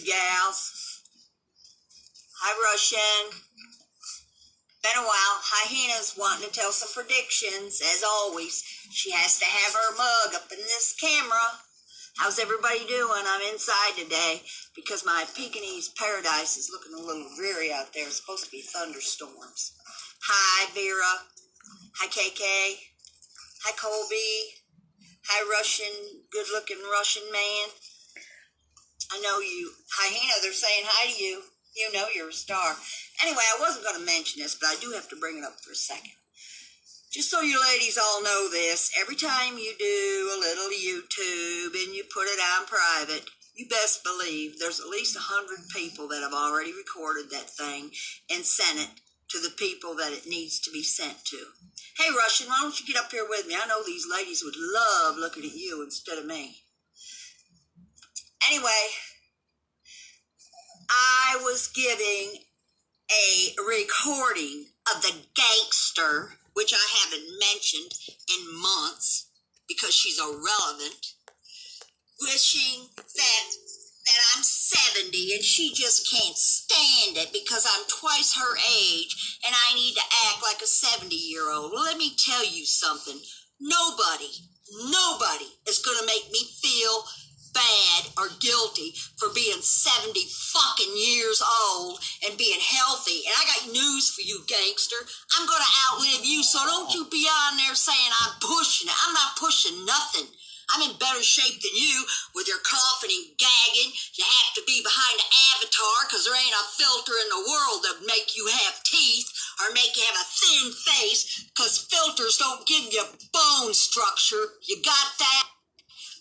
gals. Hi, Russian. Been a while. Hi, Hannah's wanting to tell some predictions. As always, she has to have her mug up in this camera. How's everybody doing? I'm inside today because my Pekingese paradise is looking a little dreary out there. It's supposed to be thunderstorms. Hi, Vera. Hi, KK. Hi, Colby. Hi, Russian, good-looking Russian man. I know you. Hi, Hannah. They're saying hi to you. You know you're a star. Anyway, I wasn't going to mention this, but I do have to bring it up for a second. Just so you ladies all know this, every time you do a little YouTube and you put it on private, you best believe there's at least 100 people that have already recorded that thing and sent it to the people that it needs to be sent to. Hey, Russian, why don't you get up here with me? I know these ladies would love looking at you instead of me. Anyway, I was giving a recording of the Gangster, which I haven't mentioned in months because she's irrelevant, wishing that I'm 70 and she just can't stand it because I'm twice her age and I need to act like a 70-year-old. Well, let me tell you something. Nobody is going to make me feel bad or guilty for being 70 fucking years old and being healthy. And I got news for you, Gangster. I'm going to outlive you, so don't you be on there saying I'm pushing it. I'm not pushing nothing. I'm in better shape than you with your coughing and gagging. You have to be behind an avatar because there ain't a filter in the world that make you have teeth or make you have a thin face because filters don't give you bone structure. You got that?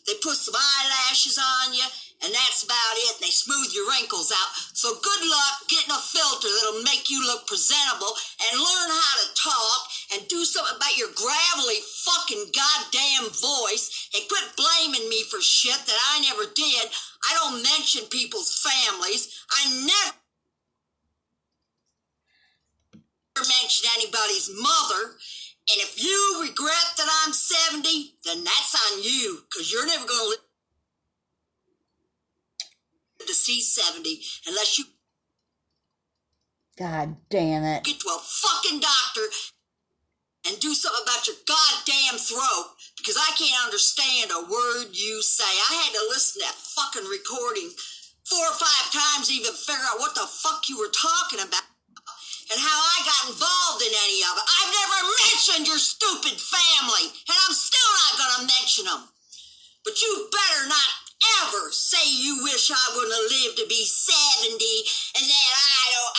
They put some eyelashes on you, and that's about it. They smooth your wrinkles out. So good luck getting a filter that'll make you look presentable and learn how to talk and do something about your gravelly fucking goddamn voice and quit blaming me for shit that I never did. I don't mention people's families. I never mention anybody's mother. And if you regret that I'm 70, then that's on you, because you're never going to live to see 70 unless you God damn it. get to a fucking doctor and do something about your goddamn throat, because I can't understand a word you say. I had to listen to that fucking recording 4 or 5 times to even figure out what the fuck you were talking about and how I got involved in any of it. I've never mentioned your stupid family, and I'm still not going to mention them. But you better not ever say you wish I wouldn't have lived to be 70, and that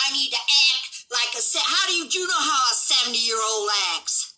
I need to act like a... How do you know how a 70-year-old acts?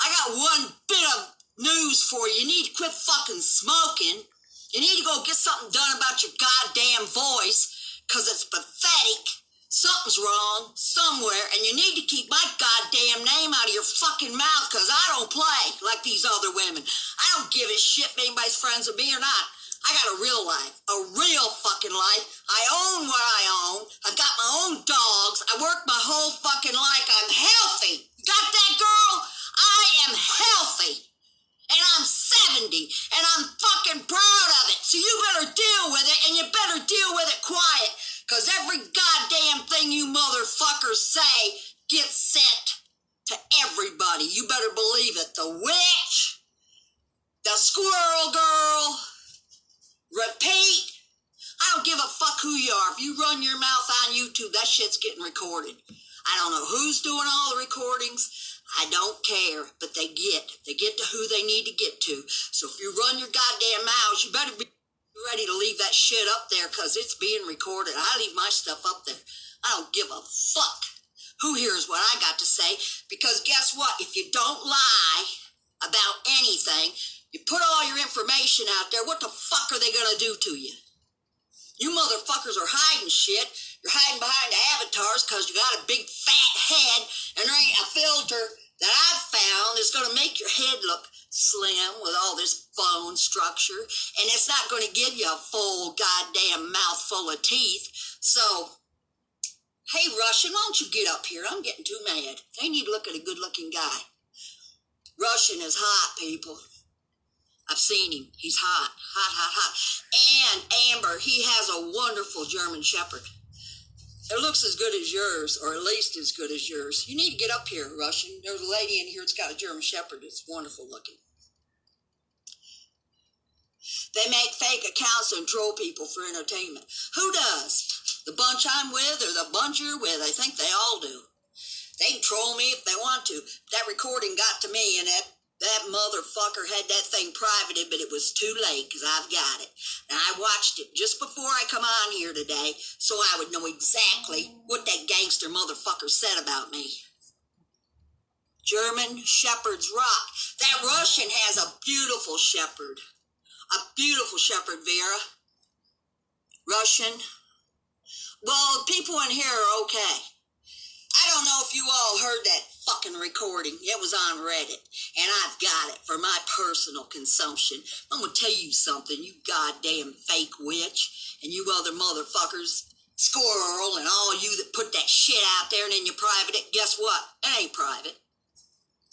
I got one bit of news for you. You need to quit fucking smoking. You need to go get something done about your goddamn voice, because it's pathetic. Something's wrong somewhere, and you need to keep my goddamn name out of your fucking mouth, because I don't play like these other women. I don't give a shit if anybody's friends with me or not. I got a real life, a real fucking life. I own what I own. I've got my own dogs. I work my whole fucking life. I'm healthy. Got that, girl? I am healthy. And I'm 70, and I'm fucking proud of it. So you better deal with it, and you better deal with it quiet. Because every goddamn thing you motherfuckers say gets sent to everybody. You better believe it. The witch, the squirrel girl, repeat. I don't give a fuck who you are. If you run your mouth on YouTube, that shit's getting recorded. I don't know who's doing all the recordings. I don't care, but they get to who they need to get to. So if you run your goddamn mouths, you better be ready to leave that shit up there, because it's being recorded. I leave my stuff up there. I don't give a fuck who hears what I got to say, because guess what? If you don't lie about anything, you put all your information out there, what the fuck are they going to do to you? You motherfuckers are hiding shit. You're hiding behind the avatars because you got a big fat head, and there ain't a filter that I've found that's going to make your head look slim with all this bone structure, and it's not going to give you a full goddamn mouthful of teeth. So, hey, Russian, why don't you get up here? I'm getting too mad. They need to look at a good-looking guy. Russian is hot, people. I've seen him. He's hot, hot, hot, hot. And Amber, he has a wonderful German Shepherd. It looks as good as yours, or at least as good as yours. You need to get up here, Russian. There's a lady in here that's got a German Shepherd. It's wonderful looking. They make fake accounts and troll people for entertainment. Who does? The bunch I'm with or the bunch you're with? I think they all do. They can troll me if they want to. That recording got to me, and that motherfucker had that thing privated, but it was too late because I've got it. And I watched it just before I come on here today so I would know exactly what that gangster motherfucker said about me. German Shepherds rock. That Russian has a beautiful shepherd. A beautiful shepherd, Vera. Russian. Well, people in here are okay. I don't know if you all heard that fucking recording. It was on Reddit, and I've got it for my personal consumption. I'm going to tell you something, you goddamn fake witch, and you other motherfuckers, Squirrel, and all you that put that shit out there and then you private it. Guess what? It ain't private.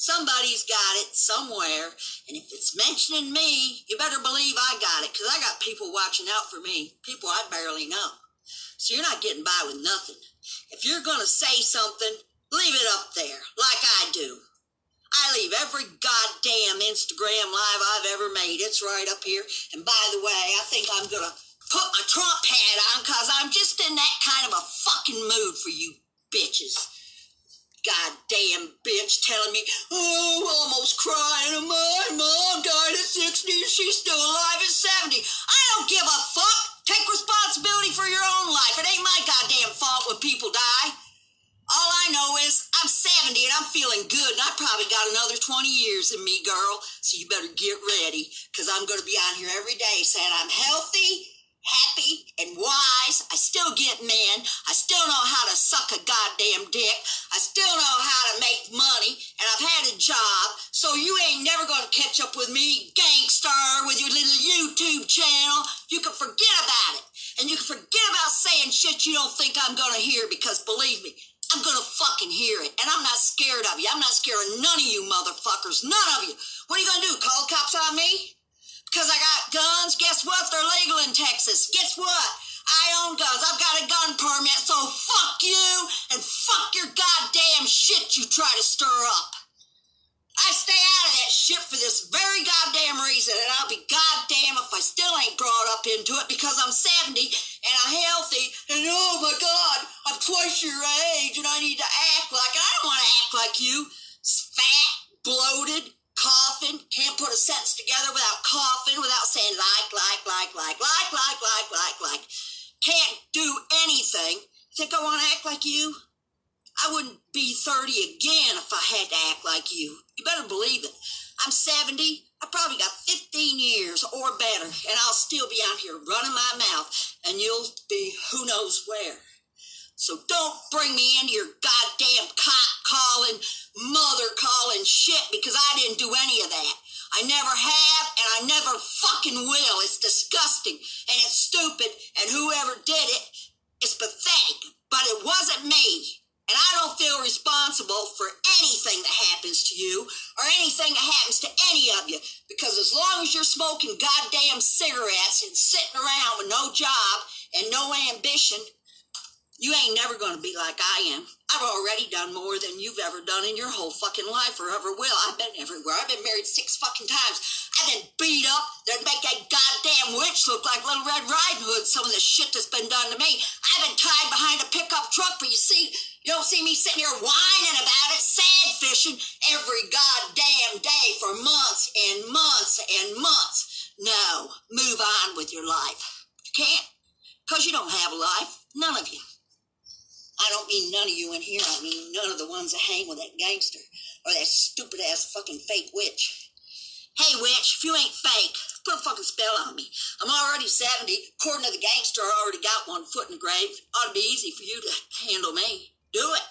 Somebody's got it somewhere, and if it's mentioning me, you better believe I got it, because I got people watching out for me, people I barely know. So you're not getting by with nothing. If you're going to say something, leave it up there, like I do. I leave every goddamn Instagram live I've ever made. It's right up here. And by the way, I think I'm going to put my Trump hat on, because I'm just in that kind of a fucking mood for you bitches. Goddamn bitch telling me, oh, almost crying, my mom died at 60 and she's still alive at 70. I don't give a fuck. Take responsibility for your own life. It ain't my goddamn fault when people die. All I know is I'm 70 and I'm feeling good, and I probably got another 20 years in me, girl. So you better get ready, because I'm going to be on here every day saying I'm healthy, happy, and wise. I still get men. I still know how to suck a goddamn dick. I still know how to make money, and I've had a job, so you ain't never going to catch up with me, gangster, with your little YouTube channel. You can forget about it, and you can forget about saying shit you don't think I'm going to hear, because believe me, I'm going to fucking hear it, and I'm not scared of you. I'm not scared of none of you motherfuckers, none of you. What are you going to do, call the cops on me? Because I got guns? Guess what? They're legal in Texas. Guess what? I own guns. I've got a gun permit, so fuck you and fuck your goddamn shit you try to stir up. I stay out of that shit for this very goddamn reason, and I'll be goddamn if I still ain't brought up into it, because I'm 70 and I'm healthy, and oh my God, I'm twice your age and I need to act like, I don't want to act like you. Fat, bloated, coughing, can't put a sentence together without coughing, without saying like. Can't do anything. Think I want to act like you? I wouldn't be 30 again if I had to act like you. You better believe it. I'm 70. I probably got 15 years or better, and I'll still be out here running my mouth, and you'll be who knows where. So don't bring me into your goddamn cop-calling, mother-calling shit, because I didn't do any of that. I never have, and I never fucking will. It's disgusting, and it's stupid, and whoever did it is pathetic. But it wasn't me. And I don't feel responsible for anything that happens to you or anything that happens to any of you, because as long as you're smoking goddamn cigarettes and sitting around with no job and no ambition, you ain't never going to be like I am. I've already done more than you've ever done in your whole fucking life or ever will. I've been everywhere. I've been married 6 fucking times. I've been beat up. They'd make that goddamn witch look like Little Red Riding Hood, some of the shit that's been done to me. I've been tied behind a pickup truck, but you don't see me sitting here whining about it, sad fishing every goddamn day for months and months and months. No, move on with your life. You can't, because you don't have a life. None of you. I don't mean none of you in here. I mean none of the ones that hang with that gangster or that stupid-ass fucking fake witch. Hey, witch, if you ain't fake, put a fucking spell on me. I'm already 70. According to the gangster, I already got 1 foot in the grave. Ought to be easy for you to handle me. Do it.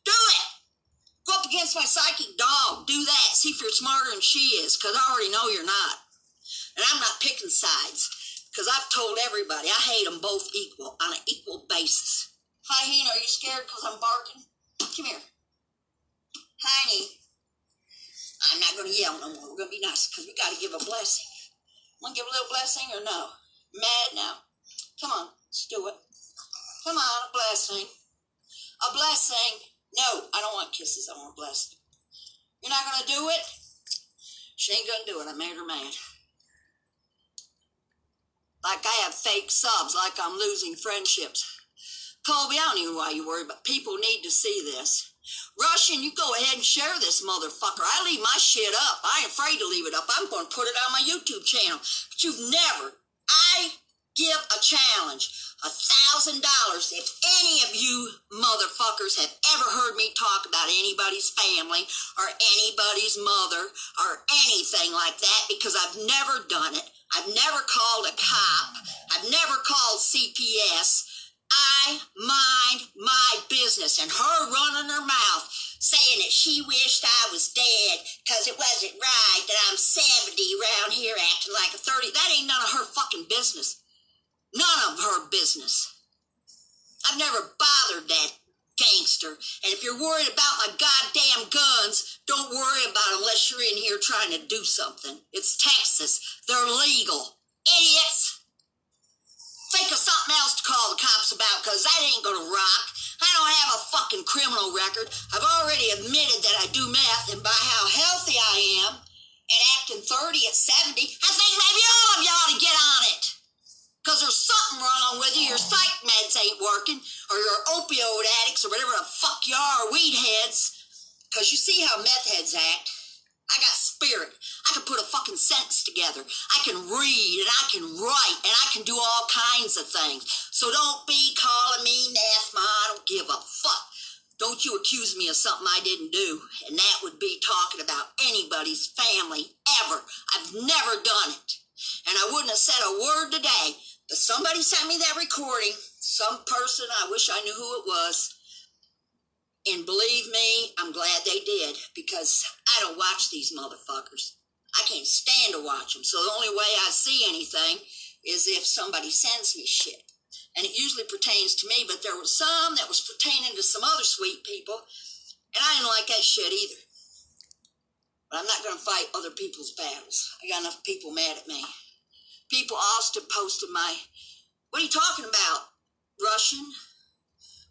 Do it. Go up against my psychic dog. Do that. See if you're smarter than she is, because I already know you're not. And I'm not picking sides, because I've told everybody I hate them both equal, on an equal basis. Hi, Hina, are you scared because I'm barking? Come here. Heine. I'm not going to yell no more. We're going to be nice, because we got to give a blessing. Want to give a little blessing or no? Mad now? Come on, let's do it. Come on, a blessing. A blessing. No, I don't want kisses. I want a blessing. You're not going to do it? She ain't going to do it. I made her mad. Like I have fake subs, like I'm losing friendships. Colby, I don't even know why you worry, but people need to see this. Russian, you go ahead and share this motherfucker. I leave my shit up. I ain't afraid to leave it up. I'm going to put it on my YouTube channel. But you've never. I give a challenge. $1,000 if any of you motherfuckers have ever heard me talk about anybody's family or anybody's mother or anything like that, because I've never done it. I've never called a cop. I've never called CPS. I mind my business, and her running her mouth saying that she wished I was dead because it wasn't right that I'm 70 around here acting like a 30. That ain't none of her fucking business. None of her business. I've never bothered that gangster. And if you're worried about my goddamn guns, don't worry about it unless you're in here trying to do something. It's Texas. They're legal. Idiots. Think of something else to call the cops about, because that ain't gonna rock. I don't have a fucking criminal record. I've already admitted that I do meth, and by how healthy I am and acting 30 at 70, I think maybe all of you ought to get on it. Because there's something wrong with you. Your psych meds ain't working, or your opioid addicts, or whatever the fuck you are, weed heads. Because you see how meth heads act. I got spirit. I can put a fucking sentence together. I can read, and I can write, and I can do all kinds of things. So don't be calling me meth, Ma. I don't give a fuck. Don't you accuse me of something I didn't do. And that would be talking about anybody's family ever. I've never done it. And I wouldn't have said a word today. But somebody sent me that recording. Some person, I wish I knew who it was. And believe me, I'm glad they did, because I don't watch these motherfuckers. I can't stand to watch them. So the only way I see anything is if somebody sends me shit. And it usually pertains to me, but there was some that was pertaining to some other sweet people, and I didn't like that shit either. But I'm not going to fight other people's battles. I got enough people mad at me. People Austin posted what are you talking about, Russian?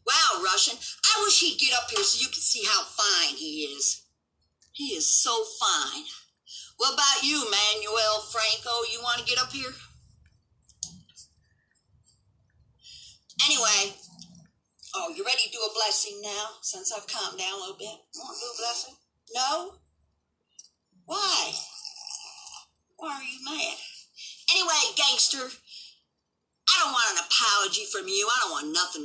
Wow, Russian, I wish he'd get up here so you could see how fine he is. He is so fine. What about you, Manuel Franco? You want to get up here? Anyway, you ready to do a blessing now, since I've calmed down a little bit? You want to do a blessing? No? Why? Why are you mad? Anyway, gangster, I don't want an apology from you. I don't want nothing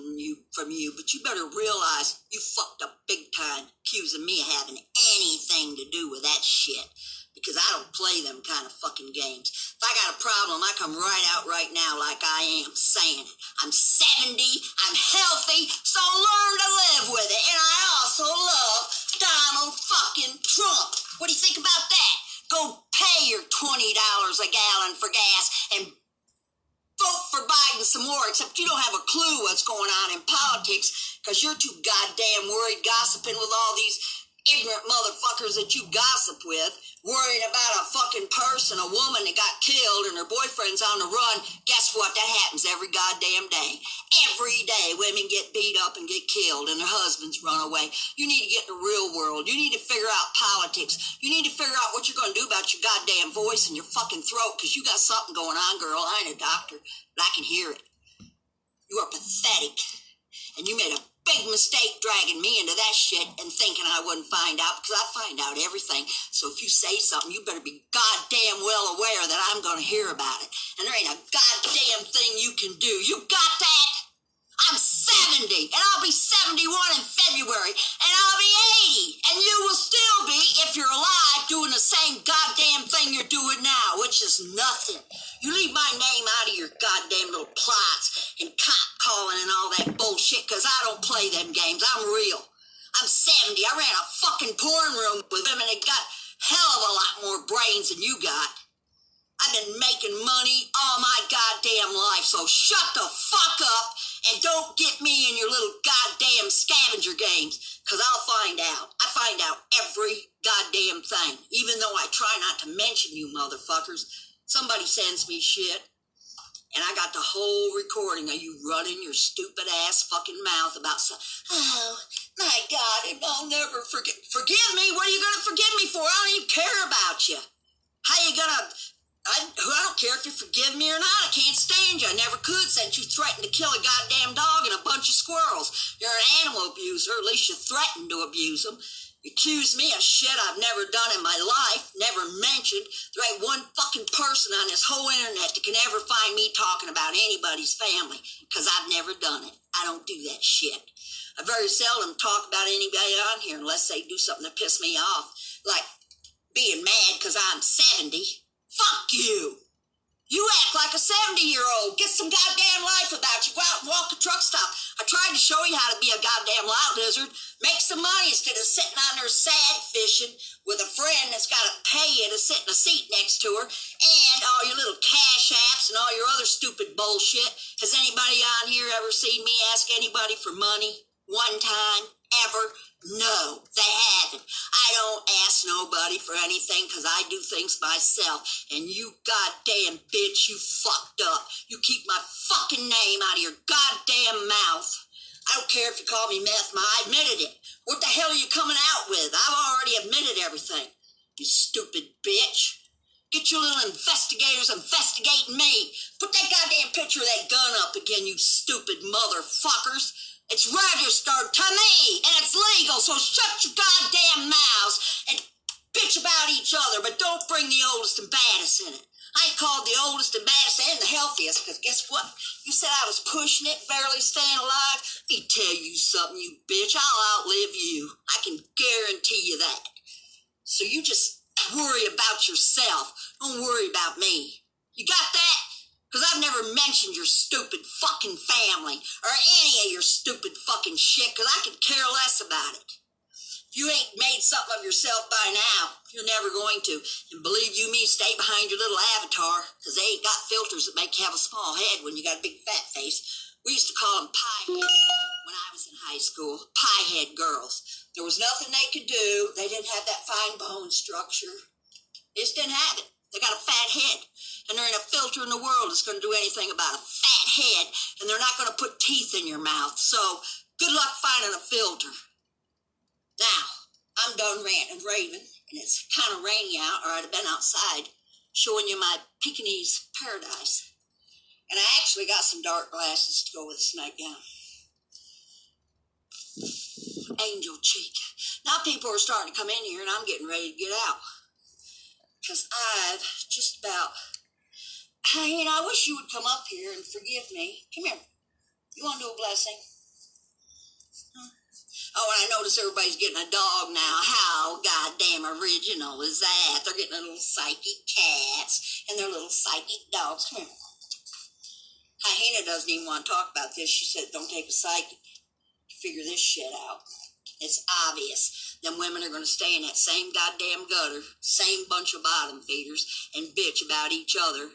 from you, but you better realize you fucked up big time accusing me of having anything to do with that shit, because I don't play them kind of fucking games. If I got a problem, I come right out right now like I am, saying it. I'm 70, I'm healthy, so learn to live with it. And I also love Donald fucking Trump. What do you think about that? Go pay your $20 a gallon for gas and vote for Biden some more, except you don't have a clue what's going on in politics, because you're too goddamn worried gossiping with all these ignorant motherfuckers that you gossip with, worrying about a fucking person, a woman that got killed and her boyfriend's on the run. Guess what? That happens every goddamn day. Every day women get beat up and get killed and their husbands run away. You need to get in the real world. You need to figure out politics. You need to figure out what you're going to do about your goddamn voice and your fucking throat, because you got something going on, girl. I ain't a doctor, but I can hear it. You are pathetic. And you made a big mistake dragging me into that shit and thinking I wouldn't find out, because I find out everything. So if you say something, you better be goddamn well aware that I'm going to hear about it. And there ain't a goddamn thing you can do. You got that? I'm 70, and I'll be 71 in February, and I'll be 80, and you will still be, if you're alive, doing the same goddamn thing you're doing now, which is nothing. You leave my name out of your goddamn little plots and cop calling and all that bullshit, because I don't play them games. I'm real. I'm 70. I ran a fucking porn room with women that got hell of a lot more brains than you got. I've been making money all my goddamn life, so shut the fuck up and don't get me in your little goddamn scavenger games, because I'll find out. I find out every goddamn thing, even though I try not to mention you motherfuckers. Somebody sends me shit, and I got the whole recording of you running your stupid ass fucking mouth about oh, my God, and I'll never forget. Forgive me? What are you going to forgive me for? I don't even care about you. How you going to... I don't care if you forgive me or not. I can't stand you. I never could since you threatened to kill a goddamn dog and a bunch of squirrels. You're an animal abuser. At least you threatened to abuse them. You accuse me of shit I've never done in my life, never mentioned. There ain't one fucking person on this whole internet that can ever find me talking about anybody's family, because I've never done it. I don't do that shit. I very seldom talk about anybody on here unless they do something to piss me off, like being mad because I'm 70. Fuck you. You act like a 70-year-old. Get some goddamn life about you. Go out and walk a truck stop. I tried to show you how to be a goddamn loud lizard. Make some money instead of sitting on there sad fishing with a friend that's got to pay you to sit in a seat next to her, and all your little cash apps and all your other stupid bullshit. Has anybody on here ever seen me ask anybody for money? One time? Ever? No, they haven't. I don't ask nobody for anything because I do things myself. And you goddamn bitch, you fucked up. You keep my fucking name out of your goddamn mouth. I don't care if you call me meth, Ma. I admitted it. What the hell are you coming out with? I've already admitted everything. You stupid bitch. Get your little investigators investigating me. Put that goddamn picture of that gun up again, you stupid motherfuckers. It's registered to me, and it's legal, so shut your goddamn mouths and bitch about each other, but don't bring the oldest and baddest in it. I ain't called the oldest and baddest and the healthiest, because guess what? You said I was pushing it, barely staying alive. Let me tell you something, you bitch. I'll outlive you. I can guarantee you that. So you just worry about yourself. Don't worry about me. You got that? Because I've never mentioned your stupid fucking family or any of your stupid fucking shit, because I could care less about it. If you ain't made something of yourself by now, you're never going to. And believe you me, stay behind your little avatar, because they ain't got filters that make you have a small head when you got a big fat face. We used to call them pie heads when I was in high school. Pie head girls. There was nothing they could do. They didn't have that fine bone structure. They just didn't have it. They got a fat head. And there ain't a filter in the world that's going to do anything about a fat head, and they're not going to put teeth in your mouth. So, good luck finding a filter. Now, I'm done ranting and raving, and it's kind of rainy out, or I'd have been outside showing you my Pekingese paradise. And I actually got some dark glasses to go with this nightgown. Angel cheek. Now people are starting to come in here, and I'm getting ready to get out. Because I've just about... I wish you would come up here and forgive me. Come here. You want to do a blessing? Huh? Oh, and I notice everybody's getting a dog now. How goddamn original is that? They're getting their little psychic cats and their little psychic dogs. Come here. Hyena doesn't even want to talk about this. She said, don't take a psychic to figure this shit out. It's obvious. Them women are going to stay in that same goddamn gutter, same bunch of bottom feeders, and bitch about each other.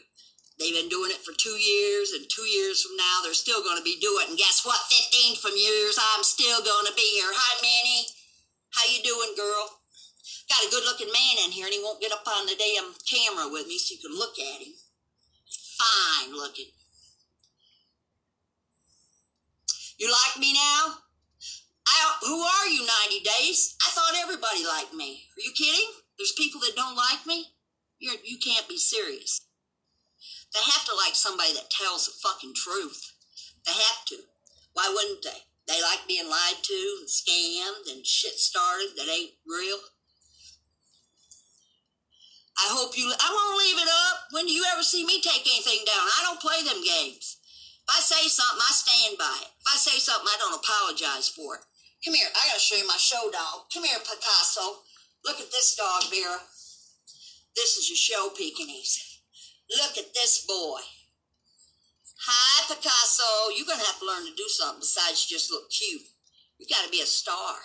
They've been doing it for 2 years, and 2 years from now, they're still going to be doing it. And guess what? 15 from years, I'm still going to be here. Hi, Minnie. How you doing, girl? Got a good-looking man in here, and he won't get up on the damn camera with me so you can look at him. Fine looking. You like me now? Who are you, 90 Days? I thought everybody liked me. Are you kidding? There's people that don't like me? You can't be serious. They have to like somebody that tells the fucking truth. They have to. Why wouldn't they? They like being lied to and scammed and shit started that ain't real. I won't leave it up. When do you ever see me take anything down? I don't play them games. If I say something, I stand by it. If I say something, I don't apologize for it. Come here. I gotta show you my show dog. Come here, Picasso. Look at this dog, Vera. This is your show Pekingese. Look at this boy. Hi, Picasso. You're going to have to learn to do something besides just look cute. You got to be a star.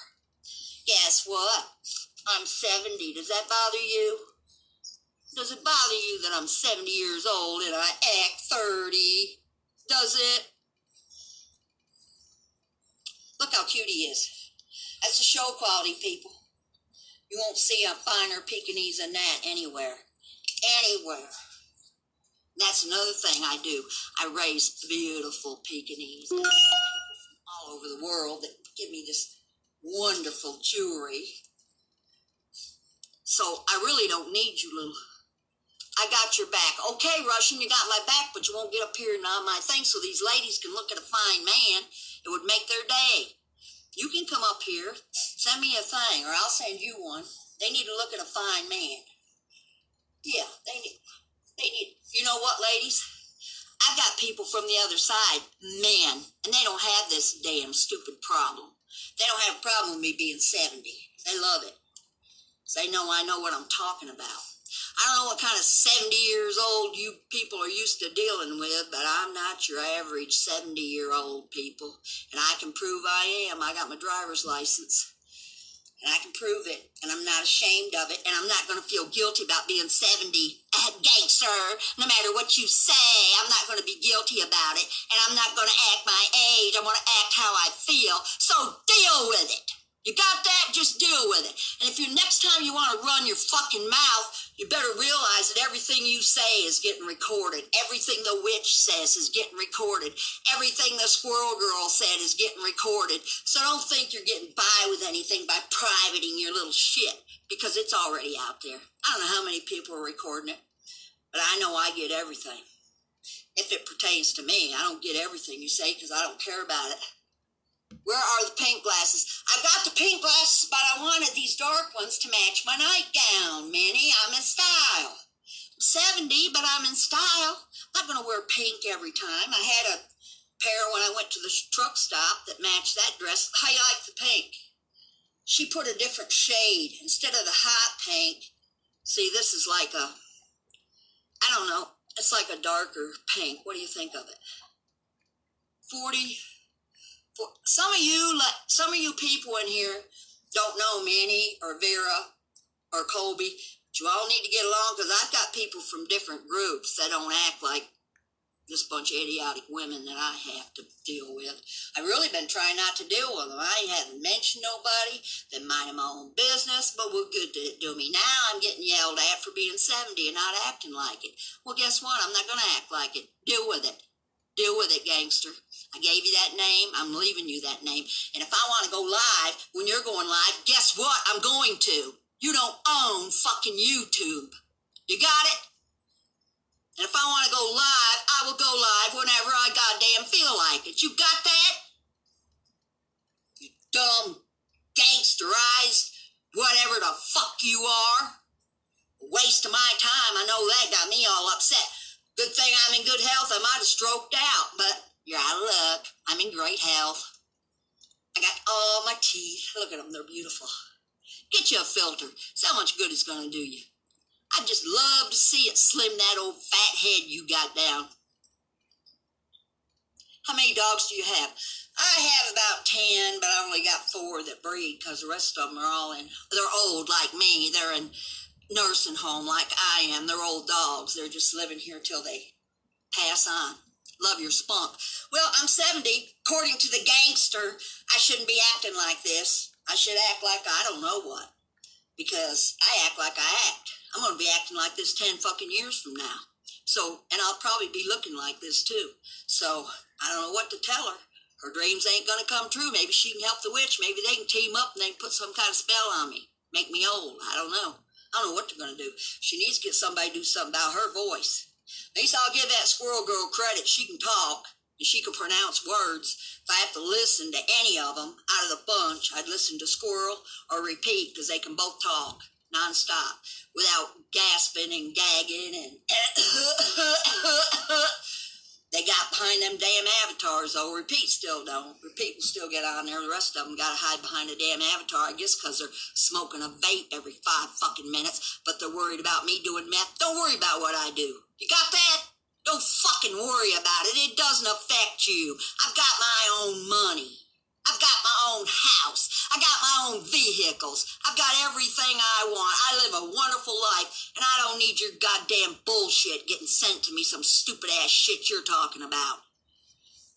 Guess what? I'm 70. Does that bother you? Does it bother you that I'm 70 years old and I act 30? Does it? Look how cute he is. That's the show quality, people. You won't see a finer Pekingese than that anywhere. Anywhere. That's another thing I do. I raise beautiful Pekingese all over the world that give me this wonderful jewelry. So I really don't need you, little. I got your back. Okay, Russian, you got my back, but you won't get up here and on my thing so these ladies can look at a fine man. It would make their day. You can come up here, send me a thing, or I'll send you one. They need to look at a fine man. Yeah, they need. You know what, ladies? I got people from the other side, men, and they don't have this damn stupid problem. They don't have a problem with me being 70. They love it. They know I know what I'm talking about. I don't know what kind of 70 years old you people are used to dealing with, but I'm not your average 70-year-old people. And I can prove I am. I got my driver's license. And I can prove it. And I'm not ashamed of it. And I'm not going to feel guilty about being 70. Gangster, no matter what you say, I'm not going to be guilty about it. And I'm not going to act my age. I'm going to act how I feel. So deal with it. You got that? Just deal with it. And if you next time you want to run your fucking mouth, you better realize that everything you say is getting recorded. Everything the witch says is getting recorded. Everything the squirrel girl said is getting recorded. So don't think you're getting by with anything by privating your little shit, because it's already out there. I don't know how many people are recording it, but I know I get everything. If it pertains to me, I don't get everything you say because I don't care about it. Where are the pink glasses? I got the pink glasses, but I wanted these dark ones to match my nightgown, Minnie. I'm in style. I'm 70, but I'm in style. I'm not going to wear pink every time. I had a pair when I went to the truck stop that matched that dress. How you like the pink? She put a different shade instead of the hot pink. See, this is like a, I don't know, it's like a darker pink. What do you think of it? 40. Some of you people in here don't know Minnie or Vera or Colby, but you all need to get along, because I've got people from different groups that don't act like this bunch of idiotic women that I have to deal with. I've really been trying not to deal with them. I haven't mentioned nobody. Been minding my own business, but what good did it do me? Now I'm getting yelled at for being 70 and not acting like it. Well, guess what? I'm not going to act like it. Deal with it. Deal with it, gangster. I gave you that name. I'm leaving you that name. And if I want to go live when you're going live, guess what? I'm going to. You don't own fucking YouTube. You got it? And if I want to go live, I will go live whenever I goddamn feel like it. You got that? You dumb, gangsterized, whatever the fuck you are. A waste of my time. I know that got me all upset. Good thing I'm in good health. I might have stroked out, but you're out of luck. I'm in great health. I got all my teeth. Look at them. They're beautiful. Get you a filter. See how much good it's going to do you. I'd just love to see it slim that old fat head you got down. How many dogs do you have? I have about 10, but I only got 4 that breed, because the rest of them are all they're old like me. They're in nursing home like I am. They're old dogs. They're just living here till they pass on. Love your spunk. Well, I'm 70. According to the gangster, I shouldn't be acting like this. I should act like I don't know what, because I act like I act. I'm going to be acting like this 10 fucking years from now. So, and I'll probably be looking like this too. So, I don't know what to tell her. Her dreams ain't going to come true. Maybe she can help the witch. Maybe they can team up and they can put some kind of spell on me. Make me old. I don't know. I don't know what they're going to do. She needs to get somebody to do something about her voice. At least I'll give that squirrel girl credit. She can talk and she can pronounce words. If I have to listen to any of them out of the bunch, I'd listen to Squirrel or Repeat, because they can both talk nonstop without gasping and gagging and they got behind them damn avatars, though. Repeat still don't. Repeat will still get on there. The rest of them got to hide behind a damn avatar, I guess, because they're smoking a vape every 5 fucking minutes, but they're worried about me doing meth. Don't worry about what I do. You got that? Don't fucking worry about it. It doesn't affect you. I've got my own money. I've got my own house. I got my own vehicles. I've got everything I want. I live a wonderful life, and I don't need your goddamn bullshit getting sent to me, some stupid ass shit you're talking about.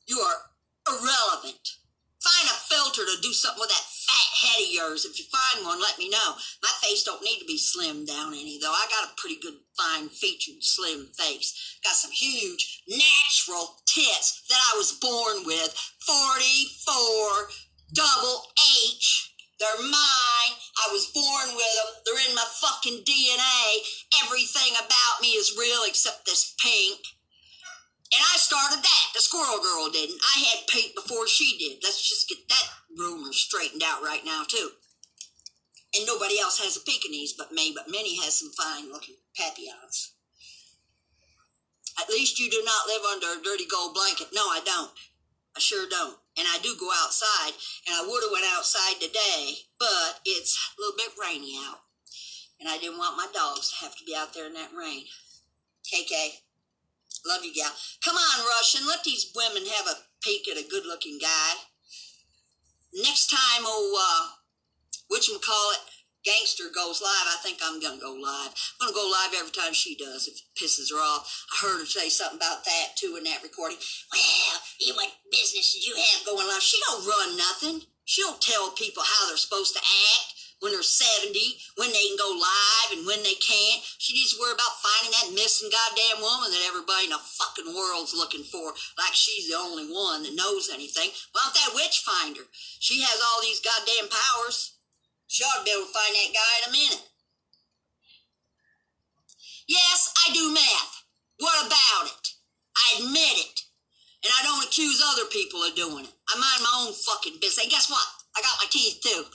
You are irrelevant. Find a filter to do something with that fat head of yours. If you find one, let me know. My face don't need to be slimmed down any, though. I got a pretty good, fine-featured, slim face. Got some huge, natural tits that I was born with. 44, double H. They're mine. I was born with them. They're in my fucking DNA. Everything about me is real except this pink. And I started that. The squirrel girl didn't. I had pink before she did. Let's just get that rumor straightened out right now, too. And nobody else has a Pekingese but me, but Minnie has some fine-looking papillons. At least you do not live under a dirty gold blanket. No, I don't. I sure don't. And I do go outside, and I would have went outside today, but it's a little bit rainy out. And I didn't want my dogs to have to be out there in that rain. KK, love you, gal. Come on, Russian, let these women have a peek at a good-looking guy. Next time, whatchamacallit, Gangster goes live, I think I'm going to go live. I'm going to go live every time she does, if it pisses her off. I heard her say something about that, too, in that recording. Well, what business did you have going live? She don't run nothing. She don't tell people how they're supposed to act when they're 70, when they can go live and when they can't. She needs to worry about finding that missing goddamn woman that everybody in the fucking world's looking for, like she's the only one that knows anything. Why don't that witch find her? She has all these goddamn powers. She ought to be able to find that guy in a minute. Yes, I do math. What about it? I admit it. And I don't accuse other people of doing it. I mind my own fucking business. And guess what? I got my teeth too.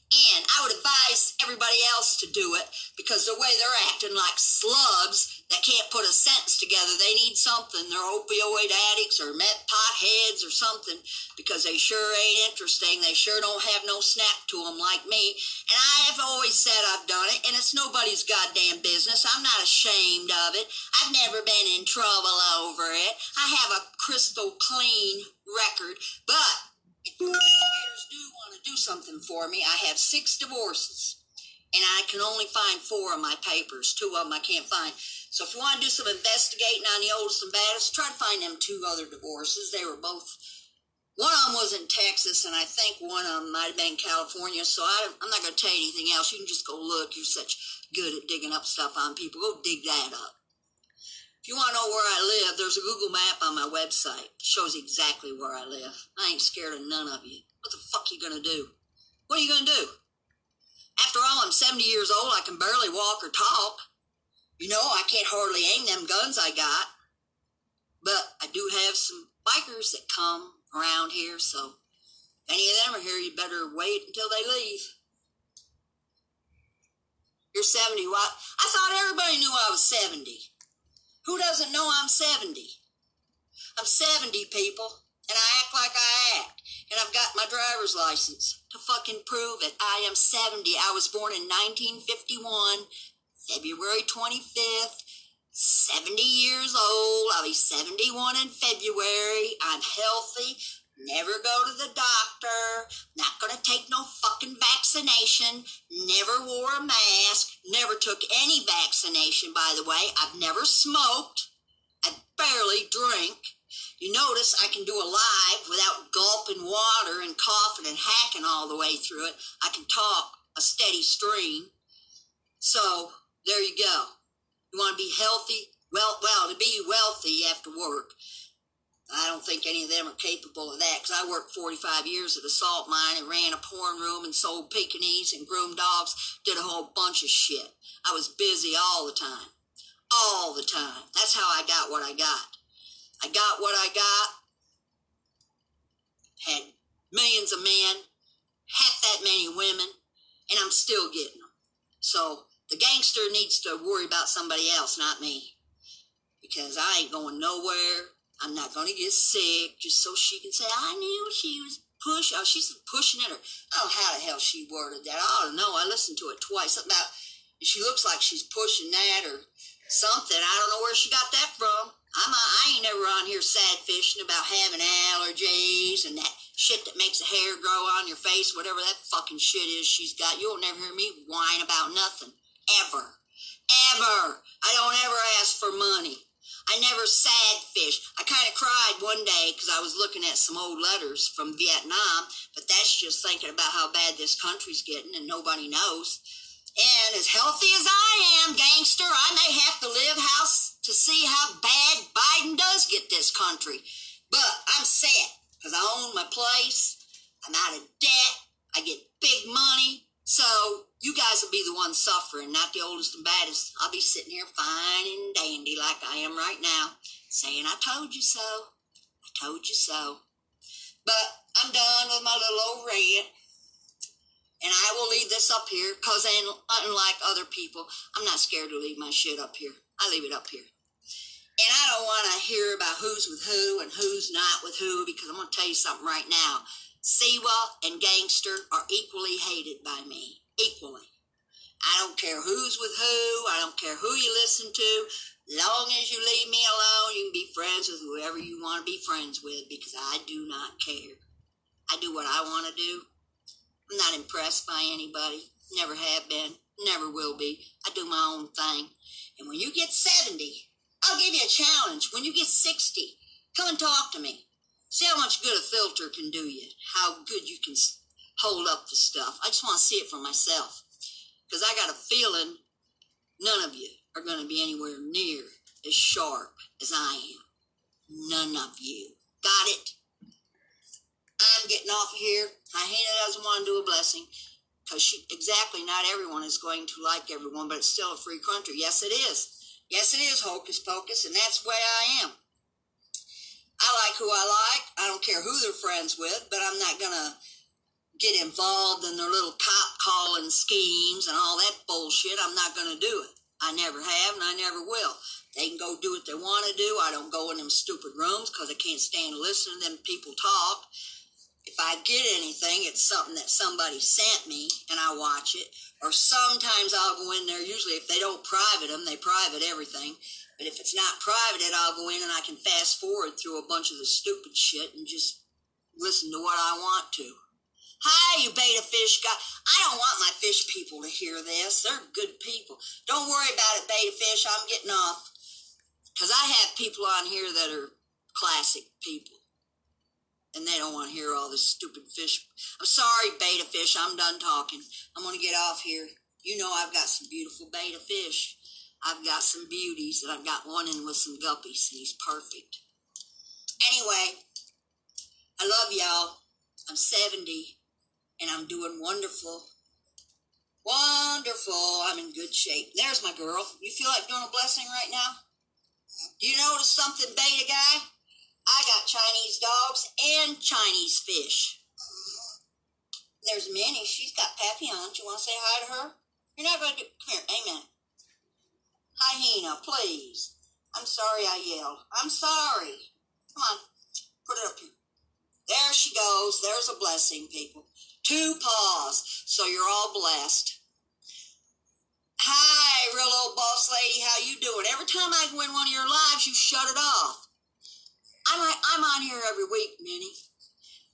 And I would advise everybody else to do it because the way they're acting like slugs that can't put a sentence together, they need something. They're opioid addicts or meth potheads or something because they sure ain't interesting. They sure don't have no snap to them like me. And I have always said I've done it, and it's nobody's goddamn business. I'm not ashamed of it. I've never been in trouble over it. I have a crystal clean record, but if investigators do want to do something for me, I have 6 divorces, and I can only find 4 of my papers. 2 of them I can't find. So if you want to do some investigating on the oldest and baddest, try to find them 2 other divorces. They were both, one of them was in Texas, and I think one of them might have been California, so I'm not going to tell you anything else. You can just go look. You're such good at digging up stuff on people. Go dig that up. If you want to know where I live, there's a Google map on my website. It shows exactly where I live. I ain't scared of none of you. What the fuck you gonna do? What are you gonna do? After all, I'm 70 years old. I can barely walk or talk. You know, I can't hardly aim them guns I got. But I do have some bikers that come around here, so if any of them are here, you better wait until they leave. You're 70. What? I thought everybody knew I was 70. Who doesn't know I'm 70? I'm 70, people, and I act like I act. And I've got my driver's license to fucking prove it. I am 70. I was born in 1951, February 25th, 70 years old. I'll be 71 in February. I'm healthy. Never go to the doctor. Not gonna take no fucking vaccination. Never wore a mask. Never took any vaccination, by the way. I've never smoked. I barely drink. You notice I can do a live without gulping water and coughing and hacking all the way through it. I can talk a steady stream. So, there you go. You want to be healthy? Well, to be wealthy, you have to work. I don't think any of them are capable of that because I worked 45 years at a salt mine and ran a porn room and sold Pekingese and groomed dogs, did a whole bunch of shit. I was busy all the time. All the time. That's how I got what I got. I got what I got. Had millions of men, half that many women, and I'm still getting them. So the gangster needs to worry about somebody else, not me. Because I ain't going nowhere. I'm not going to get sick just so she can say, I knew she was pushing. Oh, she's pushing it. Or I don't know how the hell she worded that. I don't know. I listened to it twice. Something about, she looks like she's pushing that or something. I don't know where she got that from. I ain't never on here sad fishing about having allergies and that shit that makes the hair grow on your face, whatever that fucking shit is she's got. You'll never hear me whine about nothing. Ever. Ever. I don't ever ask for money. I never sad fish. I kind of cried one day because I was looking at some old letters from Vietnam, but that's just thinking about how bad this country's getting and nobody knows. And as healthy as I am, gangster, I may have to live house to see how bad Biden does get this country. But I'm set because I own my place. I'm out of debt. I get big money. So you guys will be the ones suffering, not the oldest and baddest. I'll be sitting here fine and dandy like I am right now, saying, I told you so. I told you so. But I'm done with my little old rant. And I will leave this up here because unlike other people, I'm not scared to leave my shit up here. I leave it up here. And I don't want to hear about who's with who and who's not with who, because I'm going to tell you something right now. Siwa and Gangster are equally hated by me. Equally. I don't care who's with who. I don't care who you listen to. As long as you leave me alone, you can be friends with whoever you want to be friends with, because I do not care. I do what I want to do. I'm not impressed by anybody. Never have been. Never will be. I do my own thing. And when you get 70, I'll give you a challenge. When you get 60, come and talk to me. See how much good a filter can do you. How good you can hold up the stuff. I just want to see it for myself. Because I got a feeling none of you are going to be anywhere near as sharp as I am. None of you. Got it? I'm getting off of here. Hyena doesn't want to do a blessing. Because exactly, not everyone is going to like everyone, but it's still a free country. Yes, it is. Yes, it is, hocus pocus, and that's the way I am. I like who I like. I don't care who they're friends with, but I'm not going to get involved in their little cop-calling schemes and all that bullshit. I'm not going to do it. I never have, and I never will. They can go do what they want to do. I don't go in them stupid rooms because I can't stand listening to them people talk. If I get anything, it's something that somebody sent me, and I watch it. Or sometimes I'll go in there. Usually if they don't private them, they private everything. But if it's not privated, I'll go in and I can fast forward through a bunch of the stupid shit and just listen to what I want to. Hi, you beta fish guy. I don't want my fish people to hear this. They're good people. Don't worry about it, beta fish. I'm getting off. Because I have people on here that are classic people. And they don't want to hear all this stupid fish. I'm sorry, beta fish. I'm done talking. I'm going to get off here. You know I've got some beautiful beta fish. I've got some beauties, and I've got one in with some guppies, and he's perfect. Anyway, I love y'all. I'm 70, and I'm doing wonderful. Wonderful. I'm in good shape. There's my girl. You feel like doing a blessing right now? Do you notice something, beta guy? I got Chinese dogs and Chinese fish. There's Minnie. She's got Papillon. Do you want to say hi to her? You're not going to do... Come here. Amen. Hyena, please. I'm sorry I yelled. I'm sorry. Come on. Put it up here. There she goes. There's a blessing, people. 2 paws. So you're all blessed. Hi, real old boss lady. How you doing? Every time I go in one of your lives, you shut it off. I'm on here every week, Minnie.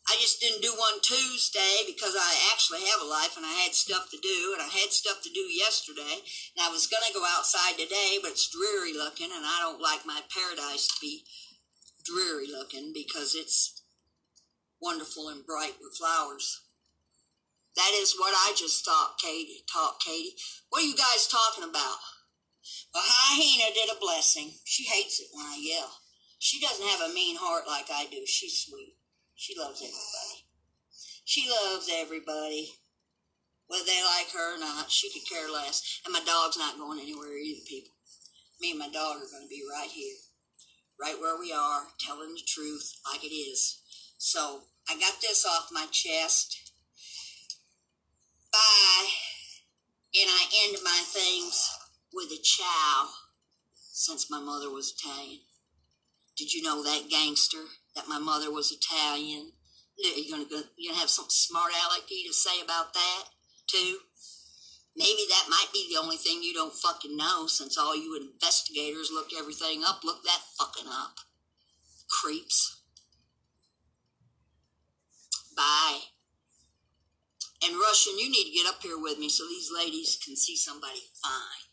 I just didn't do one Tuesday because I actually have a life and I had stuff to do, and I had stuff to do yesterday, and I was going to go outside today, but it's dreary looking, and I don't like my paradise to be dreary looking because it's wonderful and bright with flowers. That is what I just thought, Katie. What are you guys talking about? Well, Hyena did a blessing. She hates it when I yell. She doesn't have a mean heart like I do. She's sweet. She loves everybody. She loves everybody. Whether they like her or not, she could care less. And my dog's not going anywhere either, people. Me and my dog are going to be right here. Right where we are, telling the truth like it is. So, I got this off my chest. Bye. And I end my things with a ciao, since my mother was Italian. Did you know that, gangster? That my mother was Italian? You're gonna have something smart alecky to say about that, too? Maybe that might be the only thing you don't fucking know, since all you investigators look everything up. Look that fucking up. Creeps. Bye. And Russian, you need to get up here with me so these ladies can see somebody fine.